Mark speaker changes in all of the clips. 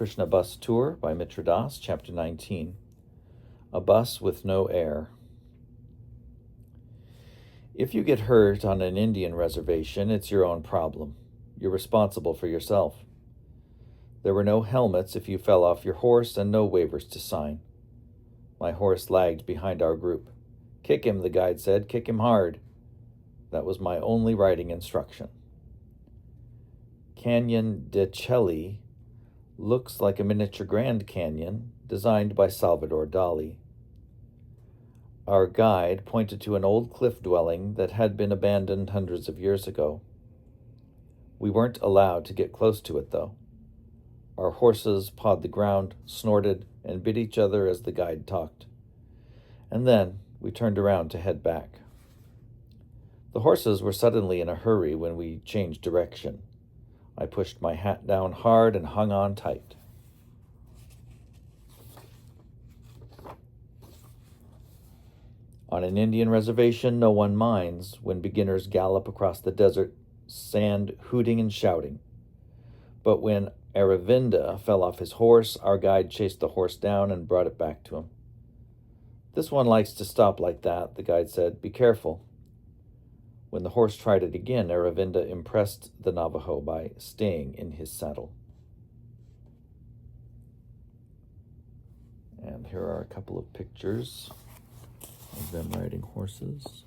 Speaker 1: Krishna Bus Tour by Mitra Das, Chapter 19. A Bus with No Air. If you get hurt on an Indian reservation, it's your own problem. You're responsible for yourself. There were no helmets if you fell off your horse and no waivers to sign. My horse lagged behind our group. "Kick him," the guide said. "Kick him hard." That was my only riding instruction. Canyon de Chelly looks like a miniature Grand Canyon designed by Salvador Dali. Our guide pointed to an old cliff dwelling that had been abandoned hundreds of years ago. We weren't allowed to get close to it, though. Our horses pawed the ground, snorted, and bit each other as the guide talked. And then we turned around to head back. The horses were suddenly in a hurry when we changed direction. I pushed my hat down hard and hung on tight. On an Indian reservation, no one minds when beginners gallop across the desert sand, hooting and shouting. But when Aravinda fell off his horse, our guide chased the horse down and brought it back to him. "This one likes to stop like that," the guide said. "Be careful." When the horse tried it again, Aravinda impressed the Navajo by staying in his saddle. And here are a couple of pictures of them riding horses.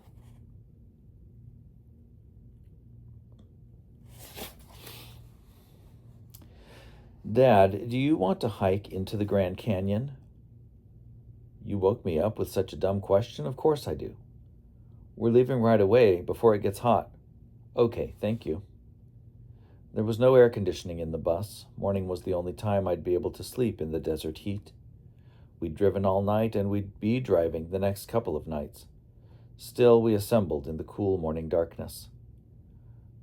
Speaker 1: "Dad, do you want to hike into the Grand Canyon?" "You woke me up with such a dumb question. Of course I do." "We're leaving right away before it gets hot." "Okay, thank you." There was no air conditioning in the bus. Morning was the only time I'd be able to sleep in the desert heat. We'd driven all night, and we'd be driving the next couple of nights. Still, we assembled in the cool morning darkness.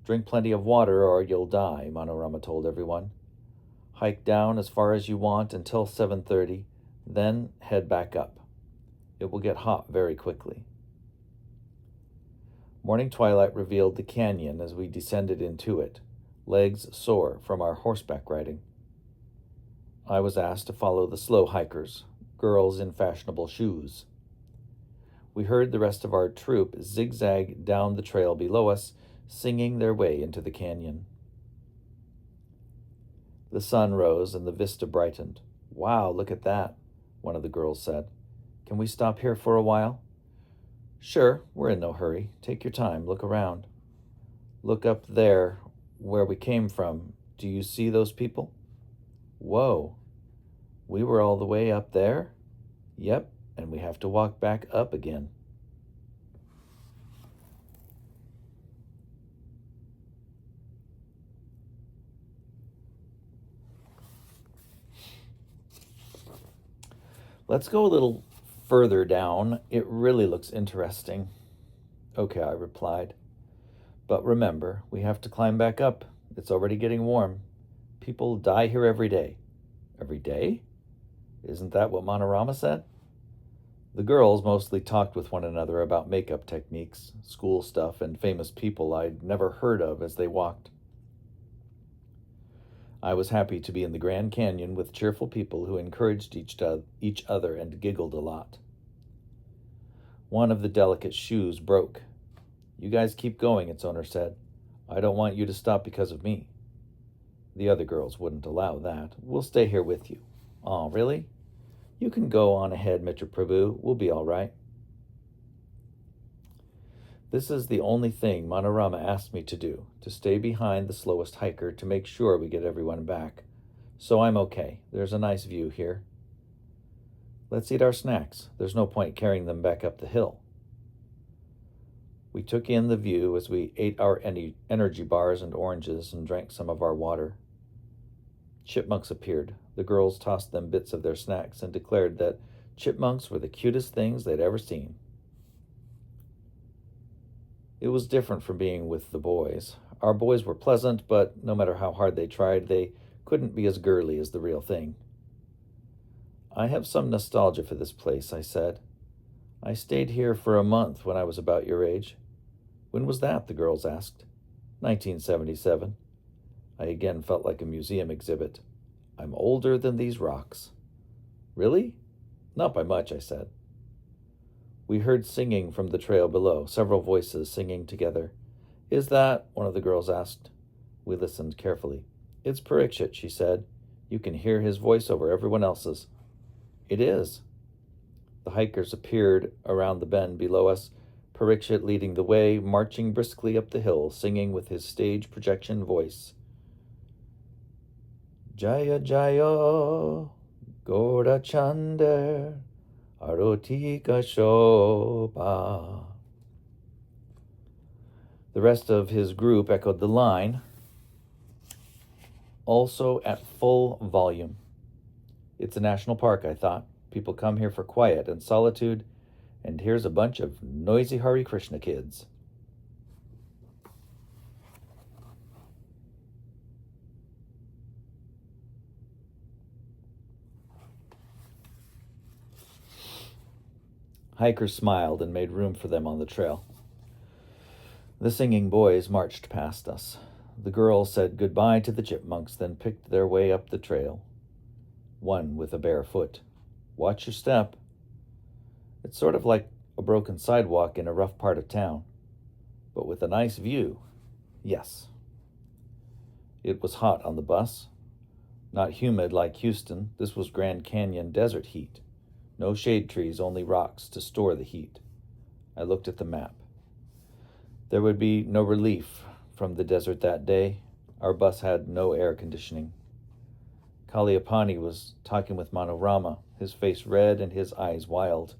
Speaker 1: "Drink plenty of water or you'll die," Manorama told everyone. "Hike down as far as you want until 7:30, then head back up. It will get hot very quickly." Morning twilight revealed the canyon as we descended into it, legs sore from our horseback riding. I was asked to follow the slow hikers, girls in fashionable shoes. We heard the rest of our troop zigzag down the trail below us, singing their way into the canyon. The sun rose and the vista brightened. "Wow, look at that," one of the girls said. "Can we stop here for a while?" "Sure, we're in no hurry. Take your time, look around." "Look up there, where we came from. Do you see those people?" "Whoa, we were all the way up there?" "Yep, and we have to walk back up again." "Let's go a little further down. It really looks interesting." "Okay," I replied. "But remember, we have to climb back up. It's already getting warm. People die here every day." "Every day? Isn't that what Manorama said?" The girls mostly talked with one another about makeup techniques, school stuff, and famous people I'd never heard of as they walked. I was happy to be in the Grand Canyon with cheerful people who encouraged each other and giggled a lot. One of the delicate shoes broke. "You guys keep going," its owner said. "I don't want you to stop because of me." The other girls wouldn't allow that. "We'll stay here with you." "Aw, really?" "You can go on ahead, Mr. Prabhu. We'll be all right." This is the only thing Manorama asked me to do, to stay behind the slowest hiker to make sure we get everyone back. So I'm okay. There's a nice view here. "Let's eat our snacks. There's no point carrying them back up the hill." We took in the view as we ate our energy bars and oranges and drank some of our water. Chipmunks appeared. The girls tossed them bits of their snacks and declared that chipmunks were the cutest things they'd ever seen. It was different from being with the boys. Our boys were pleasant, but no matter how hard they tried, they couldn't be as girly as the real thing. "I have some nostalgia for this place," I said. "I stayed here for a month when I was about your age." "When was that?" the girls asked. 1977. I again felt like a museum exhibit. I'm older than these rocks. Really? Not by much, I said. We heard singing from the trail below, several voices singing together. Is that? One of the girls asked. We listened carefully. It's Parikshit, she said. You can hear his voice over everyone else's. It is. The hikers appeared around the bend below us, Parikshit leading the way, marching briskly up the hill, singing with his stage projection voice. Jaya Jaya Gaura Chander Arotika Shobha. The rest of his group echoed the line, also at full volume. It's a national park, I thought. People come here for quiet and solitude, and here's a bunch of noisy Hare Krishna kids. Hikers smiled and made room for them on the trail. The singing boys marched past us. The girls said goodbye to the chipmunks, then picked their way up the trail, one with a bare foot. Watch your step. It's sort of like a broken sidewalk in a rough part of town, but with a nice view. Yes. It was hot on the bus. Not humid like Houston. This was Grand Canyon desert heat. No shade trees, only rocks to store the heat. I looked at the map. There would be no relief from the desert that day. Our bus had no air conditioning. Kaliapani was talking with Manorama, his face red and his eyes wild.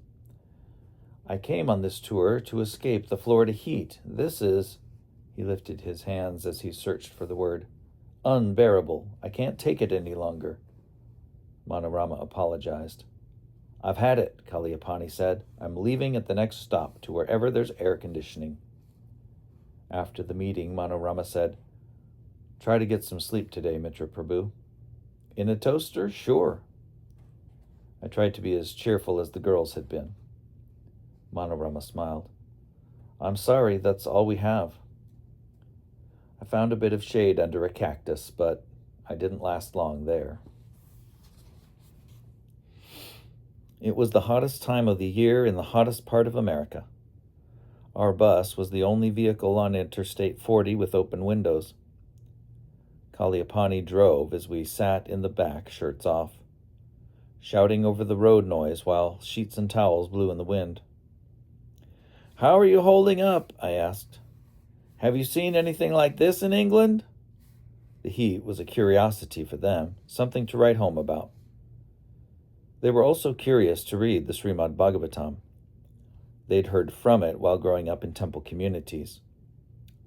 Speaker 1: I came on this tour to escape the Florida heat. This is, he lifted his hands as he searched for the word, unbearable. I can't take it any longer. Manorama apologized. I've had it, Kaliapani said. I'm leaving at the next stop to wherever there's air conditioning. After the meeting, Manorama said, try to get some sleep today, Mitra Prabhu. In a toaster? Sure. I tried to be as cheerful as the girls had been. Manorama smiled. I'm sorry, that's all we have. I found a bit of shade under a cactus, but I didn't last long there. It was the hottest time of the year in the hottest part of America. Our bus was the only vehicle on Interstate 40 with open windows. Kaliapani drove as we sat in the back, shirts off, shouting over the road noise while sheets and towels blew in the wind. How are you holding up? I asked. Have you seen anything like this in England? The heat was a curiosity for them, something to write home about. They were also curious to read the Srimad Bhagavatam. They'd heard from it while growing up in temple communities.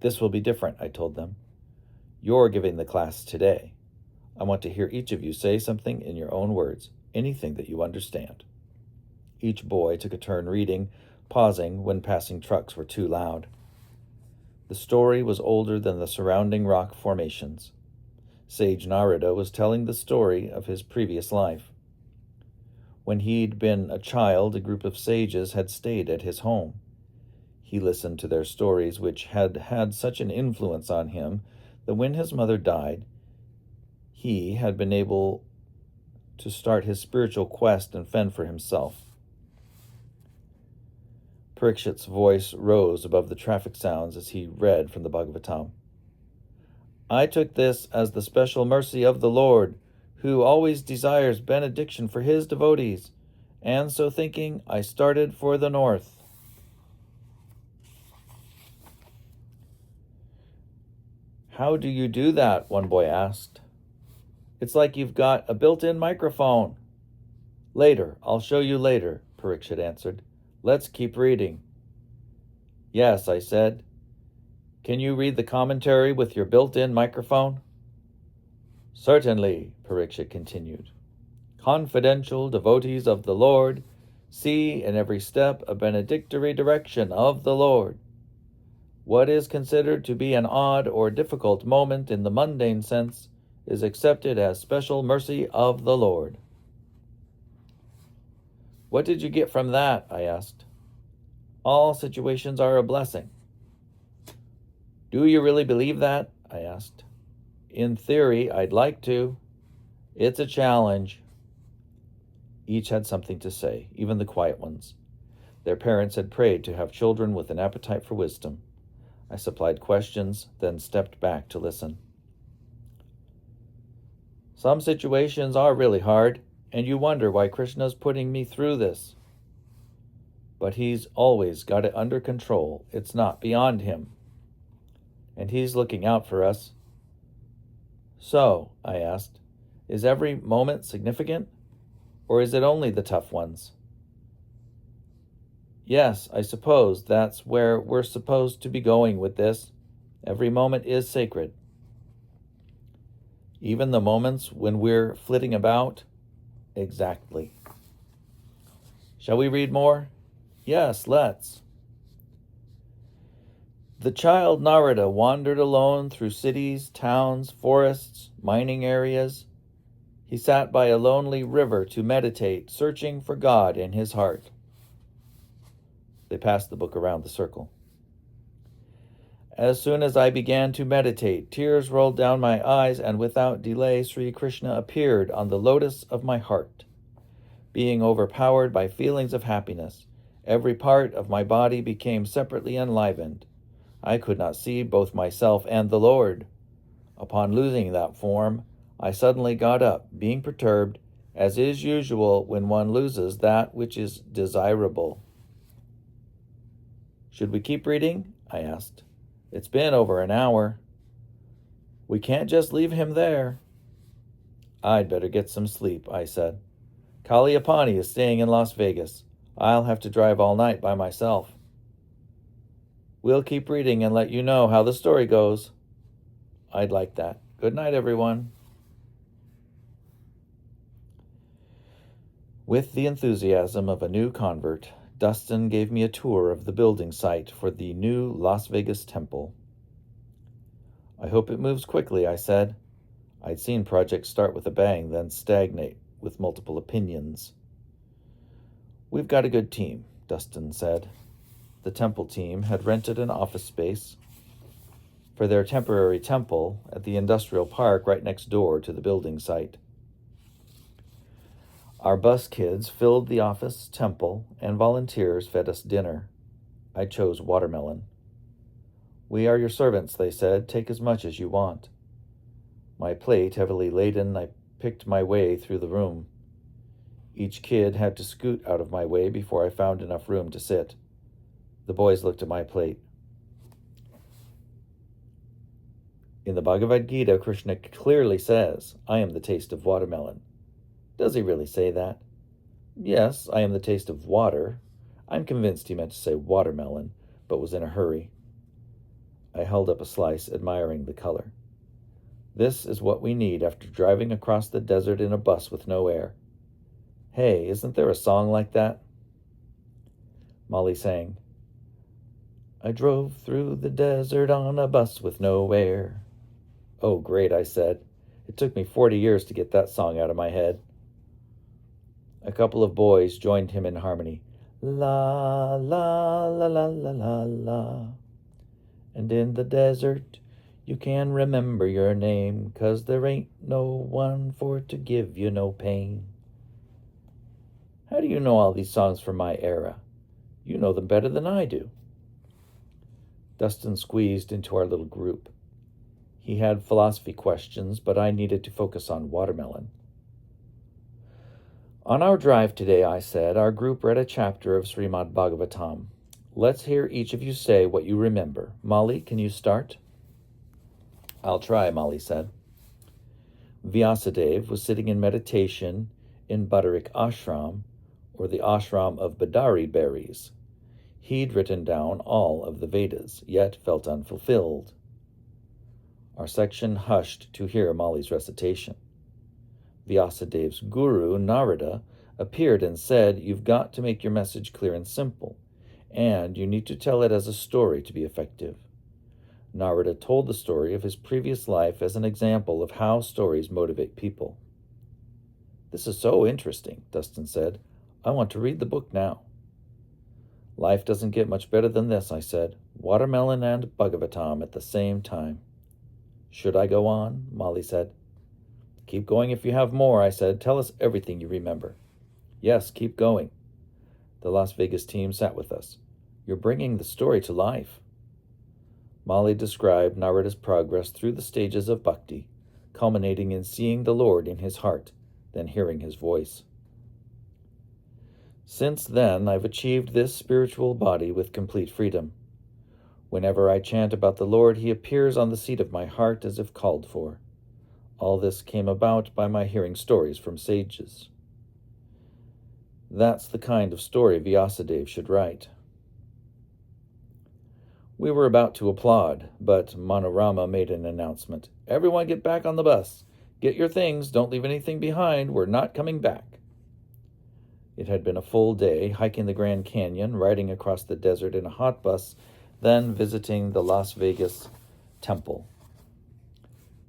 Speaker 1: This will be different, I told them. You're giving the class today. I want to hear each of you say something in your own words, anything that you understand. Each boy took a turn reading, pausing when passing trucks were too loud. The story was older than the surrounding rock formations. Sage Narada was telling the story of his previous life. When he'd been a child, a group of sages had stayed at his home. He listened to their stories, which had had such an influence on him that when his mother died, he had been able to start his spiritual quest and fend for himself. Parikshit's voice rose above the traffic sounds as he read from the Bhagavatam. I took this as the special mercy of the Lord, who always desires benediction for his devotees, and so thinking, I started for the north. How do you do that? One boy asked. It's like you've got a built-in microphone. Later, I'll show you later, Parikshit answered. Let's keep reading. Yes, I said. Can you read the commentary with your built-in microphone? Certainly, Parikshit continued. Confidential devotees of the Lord, see in every step a benedictory direction of the Lord. What is considered to be an odd or difficult moment in the mundane sense is accepted as special mercy of the Lord. What did you get from that? I asked. All situations are a blessing. Do you really believe that? I asked. In theory, I'd like to. It's a challenge. Each had something to say, even the quiet ones. Their parents had prayed to have children with an appetite for wisdom. I supplied questions, then stepped back to listen. Some situations are really hard, and you wonder why Krishna's putting me through this. But he's always got it under control. It's not beyond him. And he's looking out for us. So, I asked, is every moment significant? Or is it only the tough ones? Yes, I suppose that's where we're supposed to be going with this. Every moment is sacred. Even the moments when we're flitting about? Exactly. Shall we read more? Yes, let's. The child Narada wandered alone through cities, towns, forests, mining areas. He sat by a lonely river to meditate, searching for God in his heart. They passed the book around the circle. As soon as I began to meditate, tears rolled down my eyes, and without delay Sri Krishna appeared on the lotus of my heart. Being overpowered by feelings of happiness, every part of my body became separately enlivened. I could not see both myself and the Lord. Upon losing that form, I suddenly got up, being perturbed, as is usual when one loses that which is desirable. Should we keep reading? I asked. It's been over an hour. We can't just leave him there. I'd better get some sleep, I said. Kaliapani is staying in Las Vegas. I'll have to drive all night by myself. We'll keep reading and let you know how the story goes. I'd like that. Good night, everyone. With the enthusiasm of a new convert, Dustin gave me a tour of the building site for the new Las Vegas temple. I hope it moves quickly, I said. I'd seen projects start with a bang, then stagnate with multiple opinions. We've got a good team, Dustin said. The temple team had rented an office space for their temporary temple at the industrial park right next door to the building site. Our bus kids filled the office, temple, and volunteers fed us dinner. I chose watermelon. We are your servants, they said. Take as much as you want. My plate heavily laden, I picked my way through the room. Each kid had to scoot out of my way before I found enough room to sit. The boys looked at my plate. In the Bhagavad Gita, Krishna clearly says, I am the taste of watermelon. Does he really say that? Yes, I am the taste of water. I'm convinced he meant to say watermelon, but was in a hurry. I held up a slice, admiring the color. This is what we need after driving across the desert in a bus with no air. Hey, isn't there a song like that? Molly sang, I drove through the desert on a bus with no air. Oh, great, I said. It took me 40 years to get that song out of my head. A couple of boys joined him in harmony. La, la, la, la, la, la, la. And in the desert you can remember your name, 'cause there ain't no one for to give you no pain. How do you know all these songs from my era? You know them better than I do. Dustin squeezed into our little group. He had philosophy questions, but I needed to focus on watermelon. On our drive today, I said, our group read a chapter of Srimad Bhagavatam. Let's hear each of you say what you remember. Molly, can you start? I'll try, Molly said. Vyasadeva was sitting in meditation in Badarik Ashram, or the ashram of Badari berries. He'd written down all of the Vedas, yet felt unfulfilled. Our section hushed to hear Molly's recitation. Vyasadev's guru, Narada, appeared and said, you've got to make your message clear and simple, and you need to tell it as a story to be effective. Narada told the story of his previous life as an example of how stories motivate people. This is so interesting, Dustin said. I want to read the book now. Life doesn't get much better than this, I said. Watermelon and Bhagavatam at the same time. Should I go on? Molly said. Keep going if you have more, I said. Tell us everything you remember. Yes, keep going. The Las Vegas team sat with us. You're bringing the story to life. Molly described Narada's progress through the stages of bhakti, culminating in seeing the Lord in his heart, then hearing his voice. Since then, I've achieved this spiritual body with complete freedom. Whenever I chant about the Lord, he appears on the seat of my heart as if called for. All this came about by my hearing stories from sages. That's the kind of story Vyasadeva should write. We were about to applaud, but Manorama made an announcement. Everyone get back on the bus. Get your things. Don't leave anything behind. We're not coming back. It had been a full day, hiking the Grand Canyon, riding across the desert in a hot bus, then visiting the Las Vegas temple.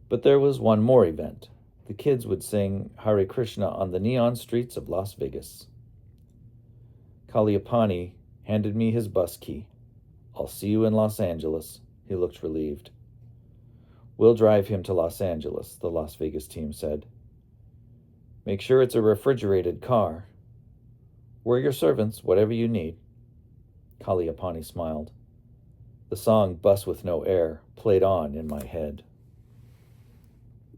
Speaker 1: But there was one more event. The kids would sing Hare Krishna on the neon streets of Las Vegas. Kaliapani handed me his bus key. I'll see you in Los Angeles. He looked relieved. We'll drive him to Los Angeles, the Las Vegas team said. Make sure it's a refrigerated car. We're your servants, whatever you need. Kaliapani smiled. The song Bus with No Air played on in my head.